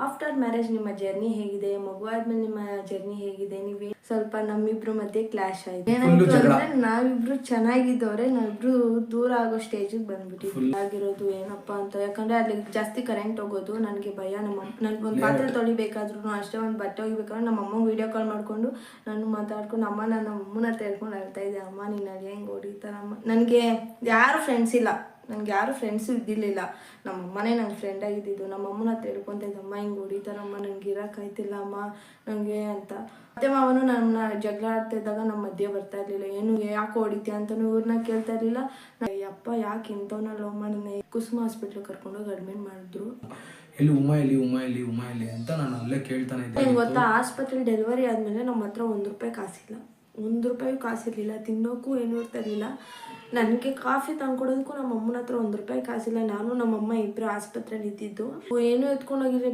After marriage ನಿಮ್ಮ journey ಹೇಗಿದೆ, ಮಗು ಆದ್ಮೇಲೆ ನಿಮ್ಮ ಜರ್ನಿ ಹೇಗಿದೆ, ನೀವೇ ಸ್ವಲ್ಪ ನಮ್ಮಿಬ್ರು ಮಧ್ಯೆ ಕ್ಲಾಶ್ ಆಯ್ತು. ಏನಾಯ್ತು ಅಂದ್ರೆ ನಾವಿಬ್ರು ಚೆನ್ನಾಗಿದ್ದವ್ರೆ, ನಾವಿಬ್ರು ದೂರ ಆಗೋ ಸ್ಟೇಜಿಗೆ ಬಂದ್ಬಿಟ್ಟಿದ್ವಿ. ಆಗಿರೋದು ಏನಪ್ಪಾ ಅಂತ, ಯಾಕಂದ್ರೆ ಅಲ್ಲಿ ಜಾಸ್ತಿ ಕರೆಂಟ್ ಹೋಗೋದು, ನನಗೆ ಭಯ. ನನ್ಗೆ ಒಂದು ಪಾತ್ರೆ ತೊಳಿಬೇಕಾದ್ರೂ ಅಷ್ಟೇ, ಒಂದು ಬಟ್ಟೆ ಹೋಗ್ಬೇಕಾದ್ರೆ ನಮ್ಮ ಅಮ್ಮಂಗೆ ವಿಡಿಯೋ ಕಾಲ್ ಮಾಡ್ಕೊಂಡು ನಾನು ಮಾತಾಡ್ಕೊಂಡು ನನ್ನ ಅಮ್ಮನ ಹತ್ರ ಹೇಳ್ಕೊಂಡು ಹೇಳ್ತಾ ಇದ್ದೆ, ಅಮ್ಮ ನೀನು ಅಲ್ಲಿ ಹೆಂಗೆ ಹೊಡಿತಾರಮ್ಮ. ನನಗೆ ಯಾರು ಫ್ರೆಂಡ್ಸ್ ಇಲ್ಲ, ನನಗೆ ಯಾರು ಫ್ರೆಂಡ್ಸು ಇದ್ದಿರಲಿಲ್ಲ. ನಮ್ಮ ಅಮ್ಮನೇ ನನ್ನ ಫ್ರೆಂಡ್ ಆಗಿದ್ದು. ನಮ್ಮ ಅಮ್ಮನ ಹತ್ರ ಹೇಳ್ಕೊತ ಇದ್ದೆ, ಅಮ್ಮ ಹಿಂಗೆ ಹೊಡಿತಾರಮ್ಮ, ನನಗೆ ಇರೋಕ್ಕಾಯ್ತಿಲ್ಲ ಅಮ್ಮ ನನಗೆ ಅಂತ. ಅತ್ತೆ ಮಾವನು ನನ್ನ ಜಗಳ ಆಡ್ತಿದ್ದಾಗ ನಮ್ಮ ಮಧ್ಯೆ ಬರ್ತಾ ಇರಲಿಲ್ಲ. ಏನು ಯಾಕೆ ಹೊಡಿತೀಯ ಅಂತಲೂ ಇವ್ರನ್ನ ಕೇಳ್ತಾ ಇರಲಿಲ್ಲ. ಅಪ್ಪ ಯಾಕೆ ಇಂಥವನ್ನ ಲವ್ ಮಾಡಿದ್ನೆ. ಕುಸುಮ ಹಾಸ್ಪಿಟ್ಲಿಗೆ ಕರ್ಕೊಂಡೋಗಿ ಅಡ್ಮಿಟ್ ಮಾಡಿದ್ರು. ಎಲ್ಲಿ ಉಮಾ ಎಲ್ಲಿ ಅಂತ ನಾನು ಅಲ್ಲೇ ಕೇಳ್ತಾನೆ ಇದ್ದೆ. ಹೆಂಗೆ ಗೊತ್ತಾ, ಆಸ್ಪತ್ರೆ ಡೆಲಿವರಿ ಆದಮೇಲೆ ನಮ್ಮ ಹತ್ರ ₹1 ಕಾಸಿಲ್ಲ, ₹1 ಕಾಸಿರಲಿಲ್ಲ. ತಿನ್ನೋಕ್ಕೂ ಏನೂ ಇರ್ತಿರ್ಲಿಲ್ಲ. ನನಗೆ ಕಾಫಿ ತಂದ್ಕೊಡೋದಕ್ಕೂ ನಮ್ಮ ಅಮ್ಮನ ಹತ್ರ ₹1 ಕಾಸಿಲ್ಲ. ನಾನು ನಮ್ಮಮ್ಮ ಇಬ್ಬರು ಆಸ್ಪತ್ರೆಯಲ್ಲಿ ಇದ್ದಿದ್ದು. ಏನೂ ಎತ್ಕೊಂಡೋಗಿದ್ರೆ